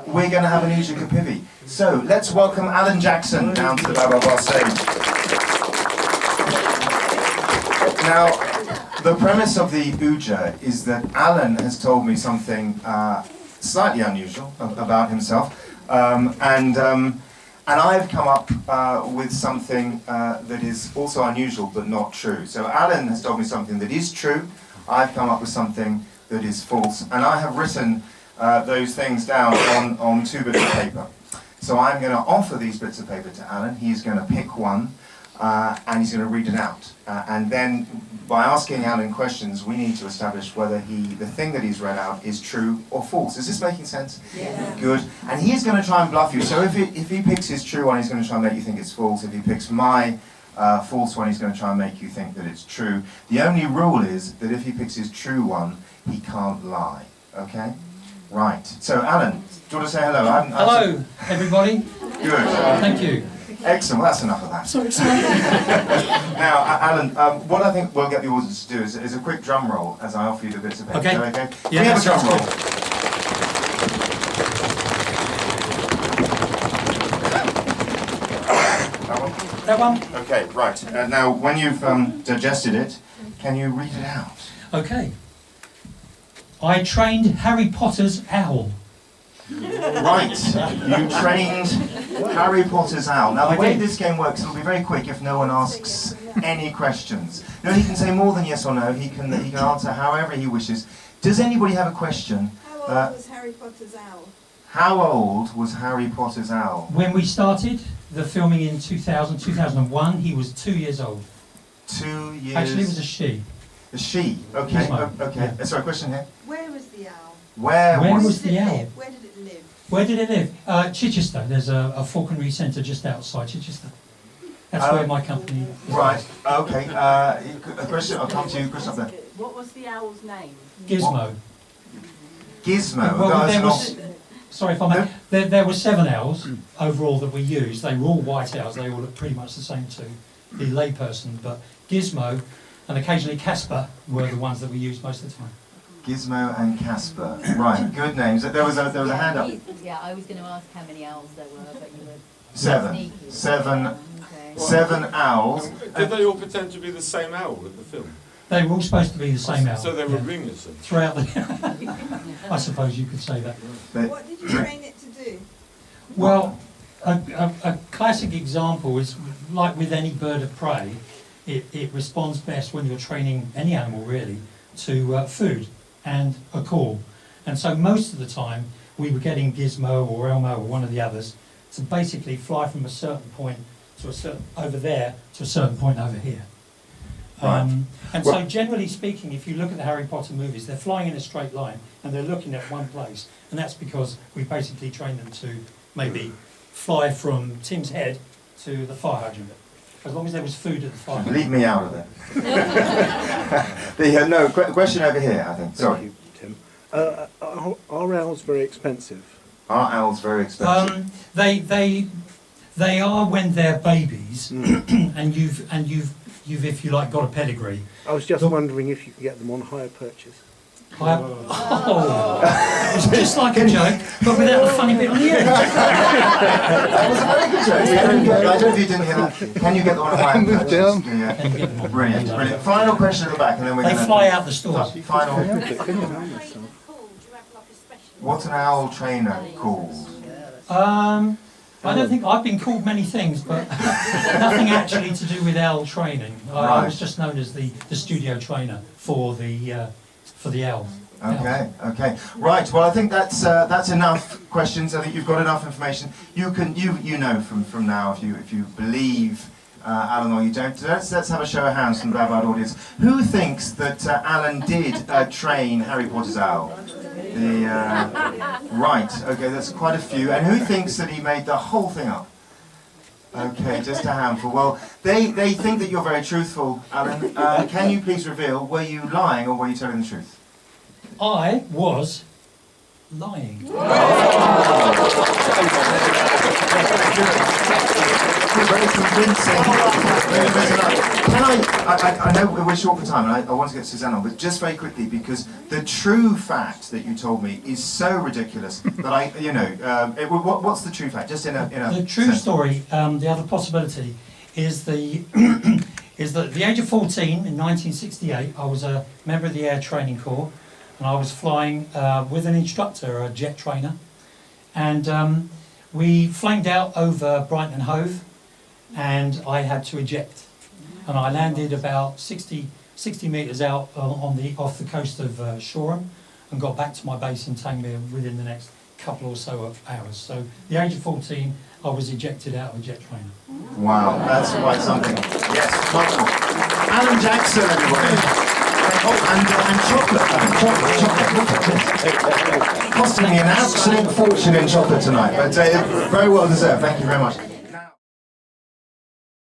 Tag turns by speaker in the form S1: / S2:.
S1: We're going to have an Oojah Kappivvy. So let's welcome Alan Jackson down to the Kappivvy stage. Now, the premise of the Oojah is that Alan has told me something slightly unusual about himself, and I've come up with something that is also unusual but not true. So Alan has told me something that is true, I've come up with something that is false, and I have written those things down on 2 bits of paper. So I'm going to offer these bits of paper to Alan. He's going to pick one and he's going to read it out. And then by asking Alan questions, we need to establish whether the thing that he's read out is true or false. Is this making sense?
S2: Yeah.
S1: Good. And he's going to try and bluff you. So if he picks his true one, he's going to try and make you think it's false. If he picks my false one, he's going to try and make you think that it's true. The only rule is that if he picks his true one, he can't lie. Okay? Right. So, Alan, do you want to say hello?
S3: Hello, everybody.
S1: Good.
S3: Thank you.
S1: Excellent. Well, that's enough of that.
S3: So excited.
S1: Now, Alan, what I think we'll get the audience to do is a quick drum roll as I offer you the bits of paper.
S3: Okay.
S1: Okay?
S3: Yeah,
S1: we have a drum roll.
S3: good. That one?
S1: Okay, right. Now, when you've digested it, can you read it out?
S3: Okay. I trained Harry Potter's owl.
S1: Right, you trained Harry Potter's owl. Now, the
S3: I
S1: way
S3: did.
S1: this game works, it'll be very quick if no one asks any questions. No, he can say more than yes or no. He can answer however he wishes. Does anybody have a question?
S2: How old was Harry Potter's owl?
S1: How old was Harry Potter's owl?
S3: When we started the filming in 2001, he was 2 years old.
S1: 2 years.
S3: Actually, it was a she.
S1: A she. Okay.
S3: Gizmo.
S1: Okay.
S3: Yeah.
S1: Sorry, question here.
S2: Where was the owl?
S1: Where
S3: was
S2: did
S3: the
S2: it
S3: owl?
S2: live? Where did it live?
S3: Where did it live? Chichester. There's a falconry centre just outside Chichester. That's where my company is.
S1: Right. Okay. A question. I'll come to you, Chris, up there.
S4: What was the owl's name?
S3: Gizmo.
S1: Gizmo.
S3: Well,
S1: that's
S3: there
S1: not-
S3: was, sorry if I may, there were 7 owls overall that we used. They were all white owls. They all look pretty much the same to the layperson. But Gizmo and occasionally Casper were the ones that we used most of the time.
S1: Gizmo and Casper. Right. Good names. There was a hand up.
S4: Yeah, I was going to ask how many owls there were, but you were
S1: 7.
S4: sneaky.
S1: 7.
S4: Okay.
S1: 7 owls.
S5: Did they all pretend to be the same owl in the film?
S3: They were all supposed to be the same owl.
S5: So they were
S3: yeah.
S5: ringers then?
S3: Throughout the... I suppose you could say that.
S2: What did you train it to do?
S3: Well, a classic example is, like with any bird of prey, it responds best when you're training any animal really to food and a call. And so most of the time we were getting Gizmo or Elmo or one of the others to basically fly from a certain point to a certain over there to a certain point over here.
S1: Right.
S3: And so generally speaking, if you look at the Harry Potter movies, they're flying in a straight line and they're looking at one place, and that's because we basically trained them to maybe fly from Tim's head to the fire hydrant. As long as there was food at the fire hydrant.
S1: Leave me out of it. Question over here, I think. Sorry.
S6: Thank you, Tim. Are owls very expensive?
S1: Are owls very expensive?
S3: They are when they're babies, and you've if you like got a pedigree.
S6: I was just wondering if you could get them on hire purchase.
S3: It was just like a joke, but without the funny bit on the end.
S1: That was a very good joke. I don't know if you didn't hear that. Can you get the one on hire purchase?
S3: Can you get them on?
S1: Brilliant, brilliant. Final question at the back, and then we're
S3: They
S1: going to...
S3: fly out the stores.
S1: Final... What's an owl trainer called?
S3: I don't think I've been called many things, but nothing actually to do with owl training. I was just known as the studio trainer for the owls.
S1: Okay, okay. Right, well I think that's enough questions. I think you've got enough information. You know from now if you believe Alan or you don't. Let's have a show of hands from the Babbard audience. Who thinks that Alan did train Harry Potter's owl? Right, okay, that's quite a few. And who thinks that he made the whole thing up? Okay, just a handful. Well, they think that you're very truthful, Alan. Can you please reveal, were you lying or were you telling the truth?
S3: I was lying.
S1: Very convincing. Can I know we're short for time, and I want to get Suzanne on, but just very quickly, because the true fact that you told me is so ridiculous that what's the true fact? Just in a
S3: The true
S1: sentence.
S3: story, the other possibility, is the is that at the age of 14 in 1968, I was a member of the Air Training Corps, and I was flying with an instructor, a jet trainer, and we flamed out over Brighton and Hove, and I had to eject, and I landed about 60 metres out off the coast of Shoreham, and got back to my base in Tangmere within the next couple or so of hours. So, at the age of 14, I was ejected out of a jet trainer.
S1: Wow, that's quite something. Yes, wonderful. Alan Jackson, everybody. Chocolate. Costing me an absolute fortune in chocolate tonight, but very well deserved. Thank you very much.